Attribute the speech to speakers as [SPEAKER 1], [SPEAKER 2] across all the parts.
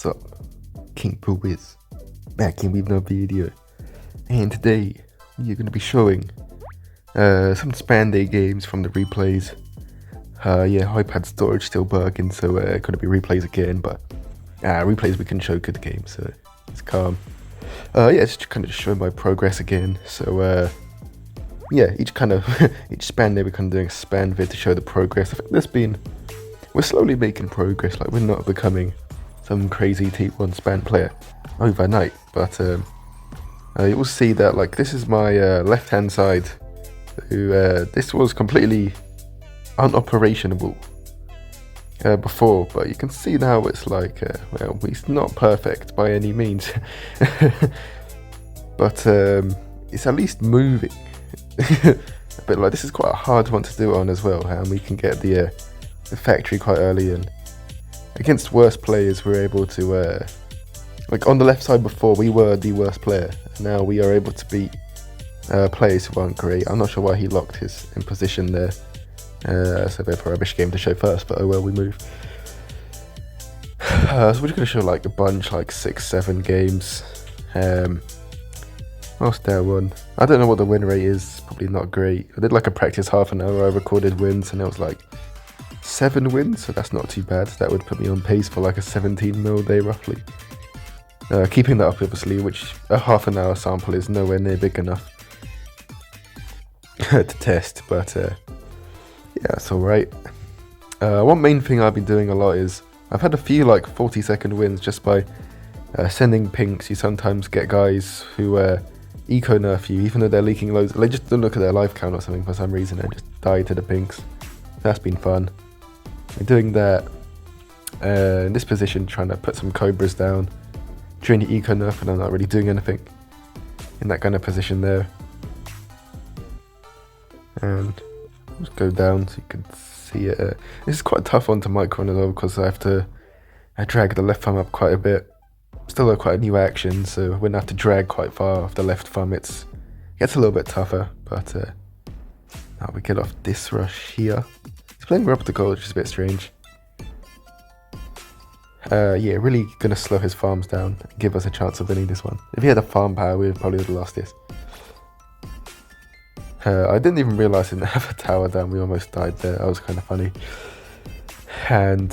[SPEAKER 1] What's up? King Poo is back in with another video, and today we are going to be showing some span day games from the replays. Yeah, iPad storage still bugging, so going to be replays again, but replays we can show good games, so it's calm. Yeah, just kind of showing my progress again. So yeah, each span day we're kind of doing a span vid to show the progress. I think we're slowly making progress. Like, we're not becoming some crazy T1 span player overnight, but you will see that, like, this is my left hand side. This was completely unoperationable before, but you can see now it's like, well, it's not perfect by any means, but it's at least moving. But like, this is quite a hard one to do on as well, and we can get the factory quite early, and against worse players we're able to like on the left side before we were the worst player, and now we are able to beat players who aren't great. I'm not sure why he locked his in position there, so therefore a rubbish game to show first, but oh well, we move. So we're just going to show like a bunch, like 6-7 games. What's that one? I don't know what the win rate is, probably not great. I did like a practice half an hour, I recorded wins, and it was like 7 wins, so that's not too bad. That would put me on pace for like a 17 mil day roughly. Keeping that up, obviously, which a half an hour sample is nowhere near big enough to test, but yeah, it's alright. One main thing I've been doing a lot is I've had a few like 40-second wins just by sending pinks. You sometimes get guys who eco nerf you, even though they're leaking loads. They just don't look at their life count or something for some reason and just die to the pinks. That's been fun. I'm doing that in this position, trying to put some cobras down during the eco nerf, and I'm not really doing anything in that kind of position there. And just go down so you can see it. This is quite a tough one to micro as well, because I drag the left thumb up quite a bit. Still quite a new action, so when I have to drag quite far off the left thumb, it gets a little bit tougher. But now we get off this rush here. He's playing Repticle, which is a bit strange. Yeah, really gonna slow his farms down, give us a chance of winning this one. If he had a farm power, we probably would have lost this. I didn't even realise he didn't have a tower down. We almost died there. That was kind of funny. And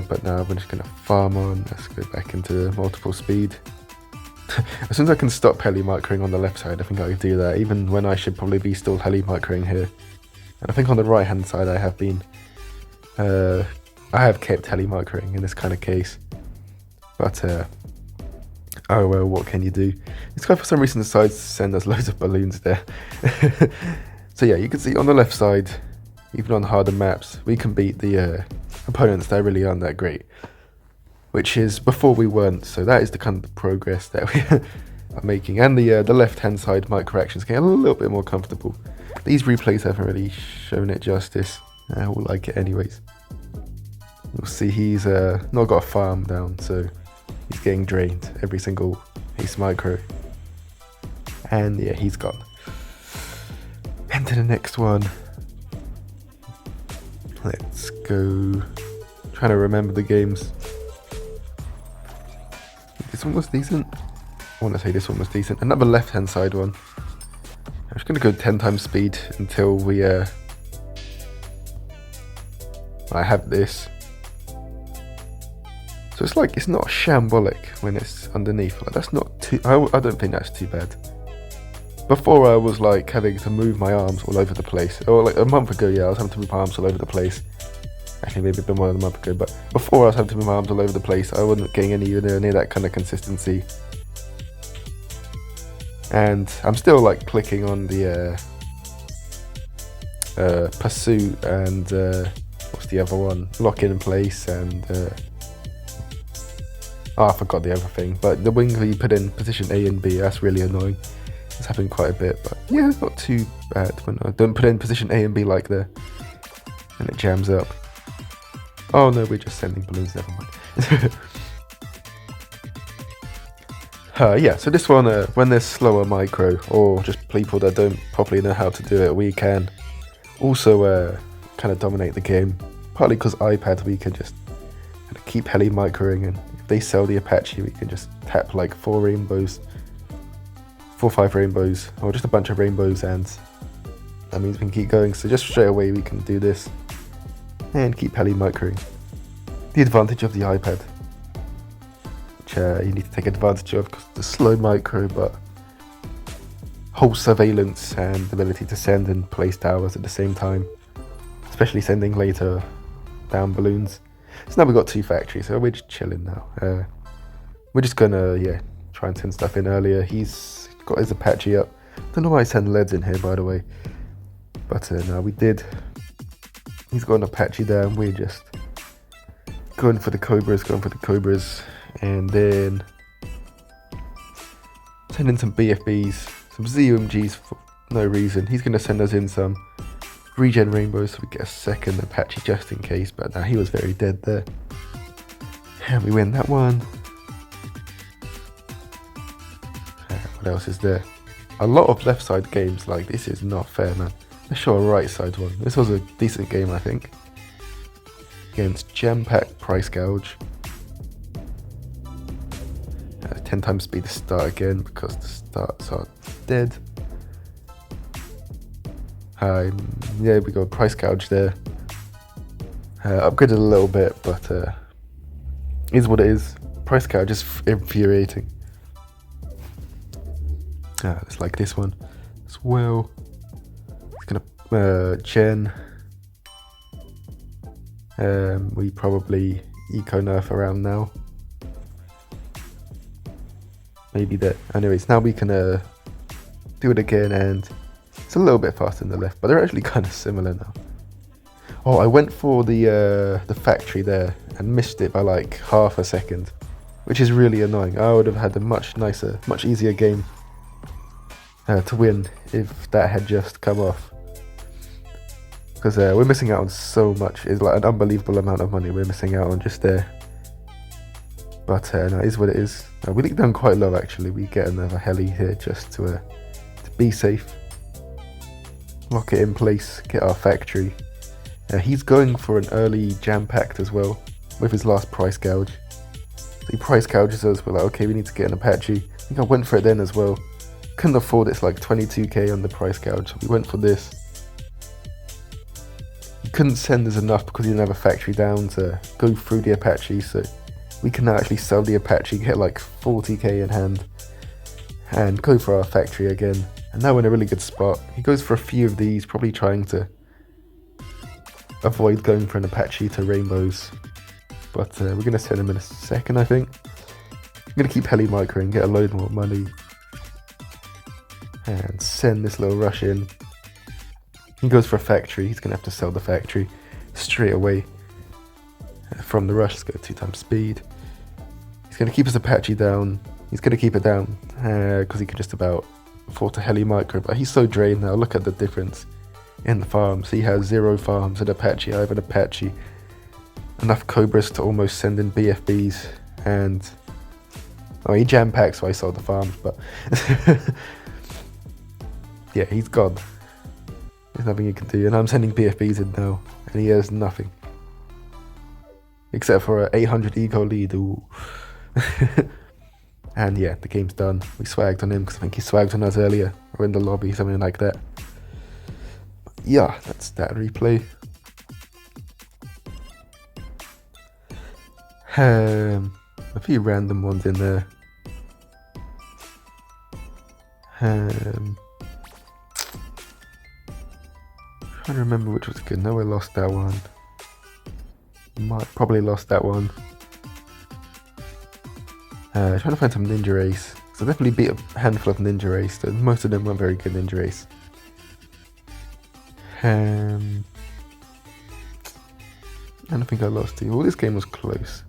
[SPEAKER 1] but now we're just gonna farm on. Let's go back into multiple speed. As soon as I can stop heli microing on the left side, I think I can do that, even when I should probably be still heli microing here. And I think on the right hand side I have been I have kept heli microing in this kind of case, but oh well, what can you do? This guy for some reason decides to send us loads of balloons there. So yeah, you can see on the left side, even on harder maps, we can beat the opponents that really aren't that great, which is before we weren't. So that is the kind of progress that we are making. And the left hand side micro actions get a little bit more comfortable. These replays haven't really shown it justice. I will like it anyways. You'll see he's not got a farm down, so he's getting drained every single ace micro. And yeah, he's gone. And to the next one. Let's go. Trying to remember the games. This one was decent. I want to say this one was decent. Another left hand side one. I'm just going to go 10 times speed until we I have this. So it's like, it's not shambolic when it's underneath. Like, that's not too, I don't think that's too bad. Before I was like having to move my arms all over the place. Or like a month ago, yeah, I was having to move my arms all over the place. Actually, maybe a bit more than a month ago, but before I was having to move my arms all over the place, I wasn't getting anywhere near that kind of consistency. And I'm still like clicking on the pursuit and what's the other one? Lock in place and I forgot the other thing. But the wing that you put in position A and B, that's really annoying. It's happened quite a bit, but yeah, it's not too bad when I don't put in position A and B like there, and it jams up. Oh no, we're just sending balloons, never mind. Yeah, so this one, when there's slower micro, or just people that don't properly know how to do it, we can also kind of dominate the game. Partly because iPad, we can just kind of keep heli microing, and if they sell the Apache, we can just tap like 4 rainbows, 4 or 5 rainbows, or just a bunch of rainbows, and that means we can keep going. So just straight away we can do this and keep heli microing. The advantage of the iPad, which you need to take advantage of because it's a slow micro, but whole surveillance and ability to send and place towers at the same time, especially sending later down balloons. So now we've got 2 factories, so we're just chilling now. We're just gonna, try and send stuff in earlier. He's got his Apache up. Don't know why I send leads in here, by the way. But no, we did. He's got an Apache down. We're just going for the Cobras, and then send in some BFBs, some ZUMGs for no reason. He's gonna send us in some regen rainbows so we get a second Apache just in case, but now he was very dead there. And we win that one. What else is there? A lot of left side games, like this is not fair, man. Let's show a right side one. This was a decent game, I think. Against Jam Pack Price Gouge. 10 times speed to start again because the starts are dead. Yeah, we got Price Gouge there. Upgraded a little bit, but is what it is. Price Gouge is infuriating. It's like this one as well. It's gonna Gen. We probably eco nerf around now. Maybe that. Anyways, now we can do it again, and it's a little bit faster than the left, but they're actually kind of similar now. Oh, I went for the factory there and missed it by like half a second, which is really annoying. I would have had a much nicer, much easier game to win if that had just come off. Because we're missing out on so much. It's like an unbelievable amount of money we're missing out on just there. But no, it is what it is. We leaked down quite low actually. We get another heli here just to be safe. Lock it in place, get our factory. He's going for an early jam packed as well with his last price gouge. So he price gouges us. We're like, okay, we need to get an Apache. I think I went for it then as well. Couldn't afford it's like 22k on the price gouge, so we went for this. He couldn't send us enough because he didn't have a factory down to go through the Apache, so we can now actually sell the Apache, get like 40k in hand, and go for our factory again. And now we're in a really good spot. He goes for a few of these, probably trying to avoid going for an Apache to rainbows. But we're going to send him in a second, I think. I'm going to keep heli microing, get a load more money, and send this little rush in. He goes for a factory. He's going to have to sell the factory straight away. From the rush, let's go 2 times speed. He's going to keep his Apache down. He's going to keep it down because he can just about afford to heli micro. But he's so drained now. Look at the difference in the farms. He has 0 farms at Apache. I have an Apache. Enough Cobras to almost send in BFBs. And he jam packed, so I sold the farms. But yeah, he's gone. There's nothing he can do. And I'm sending BFBs in now, and he has nothing. Except for an 800 eco lead. Ooh. And yeah, the game's done. We swagged on him because I think he swagged on us earlier, or in the lobby, something like that. But yeah, that's that replay. A few random ones in there. Trying to remember which was good. No, I lost that one. Probably lost that one. Trying to find some ninja race. So I definitely beat a handful of ninja race. So most of them weren't very good ninja race. I don't think I lost to you. Well, this game was close.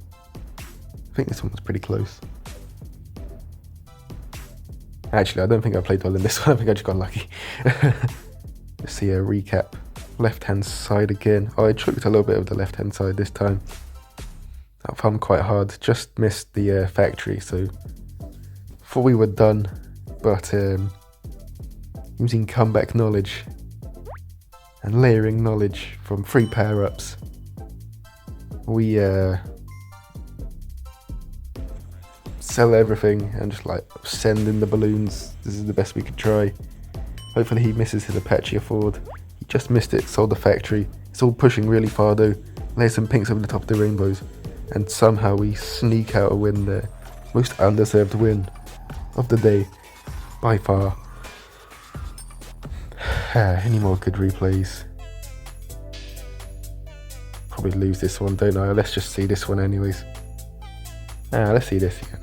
[SPEAKER 1] I think this one was pretty close. Actually, I don't think I played well in this one. I think I just got lucky. Let's see a recap. Left-hand side again. Oh, I choked a little bit of the left-hand side this time. That farmed quite hard. Just missed the factory, so thought we were done. But using comeback knowledge and layering knowledge from free power-ups, we sell everything and just like send in the balloons. This is the best we could try. Hopefully he misses his Apache Ford. He just missed it, sold the factory. It's all pushing really far though. There's some pinks over the top of the rainbows. And somehow we sneak out a win there. Most undeserved win of the day, by far. Any more good replays? Probably lose this one, don't I? Let's just see this one anyways. Let's see this again.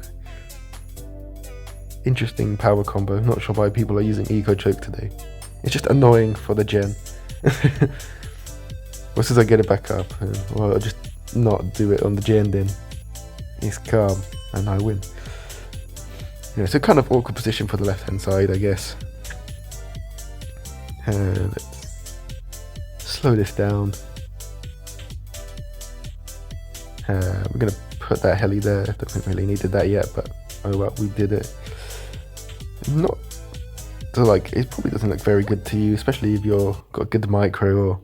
[SPEAKER 1] Interesting power combo. Not sure why people are using Eco Choke today. It's just annoying for the gen. As soon as I get it back up, well, I'll just not do it on the gen then. It's calm and I win. Yeah, so kind of awkward position for the left hand side, I guess. Let's slow this down. We're gonna put that heli there. Don't think we really needed that yet, but oh well, we did it. Not so like it probably doesn't look very good to you, especially if you're got good micro. Or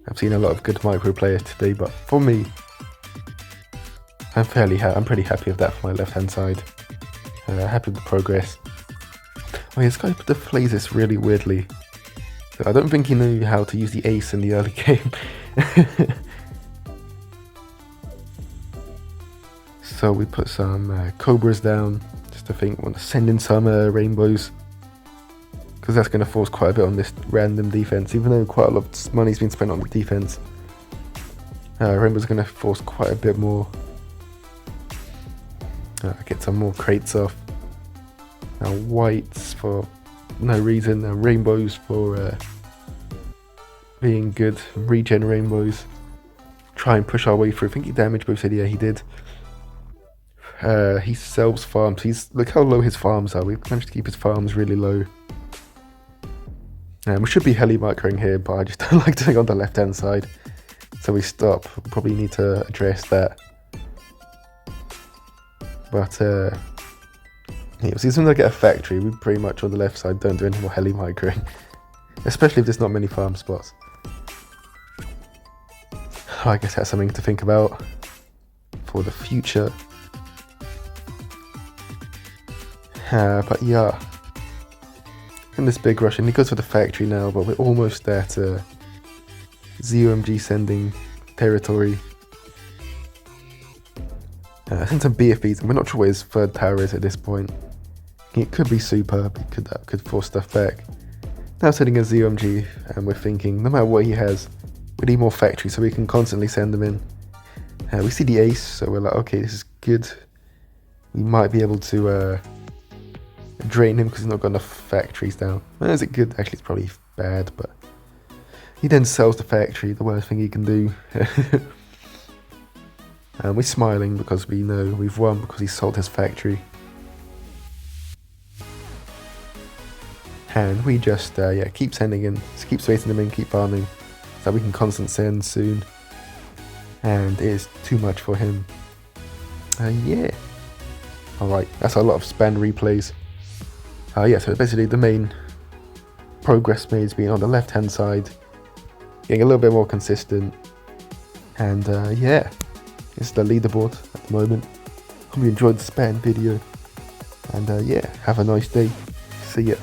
[SPEAKER 1] I've seen a lot of good micro players today, but for me, I'm pretty happy with that for my left hand side. Happy with the progress. Oh yeah, this guy plays this really weirdly. I don't think he knew how to use the ace in the early game. So we put some cobras down, just to think, want to send in some rainbows. Because that's going to force quite a bit on this random defense, even though quite a lot of money's been spent on the defense. Rainbow's going to force quite a bit more. Get some more crates off. Now whites for no reason, rainbows for being good, regen rainbows. Try and push our way through. I think he damaged both, yeah he did. He sells farms. Look how low his farms are. We've managed to keep his farms really low. We should be heli microing here, but I just don't like doing it on the left hand side. So we stop. Probably need to address that. But yeah, as soon as I get a factory, we pretty much on the left side don't do any more heli microing. Especially if there's not many farm spots. I guess that's something to think about for the future. But yeah, in this big rush, and he goes for the factory now, but we're almost at ZOMG sending territory. Send some BFBs, and we're not sure what his third tower is at this point. It could be superb, that could force stuff back. Now sending a ZOMG, and we're thinking, no matter what he has, we need more factories so we can constantly send them in. We see the ace, so we're like, okay, this is good. We might be able to drain him because he's not got enough factories down. Is it good? Actually, it's probably bad, but he then sells the factory, the worst thing he can do. And we're smiling because we know we've won because he sold his factory. And we just keep sending in, just keep spacing them in, keep farming, so we can constant send soon. And it is too much for him. Yeah. Alright, that's a lot of span replays. Yeah, so basically the main progress made has been on the left hand side, getting a little bit more consistent, and yeah, it's the leaderboard at the moment. Hope you enjoyed the span video, and yeah, have a nice day. See ya.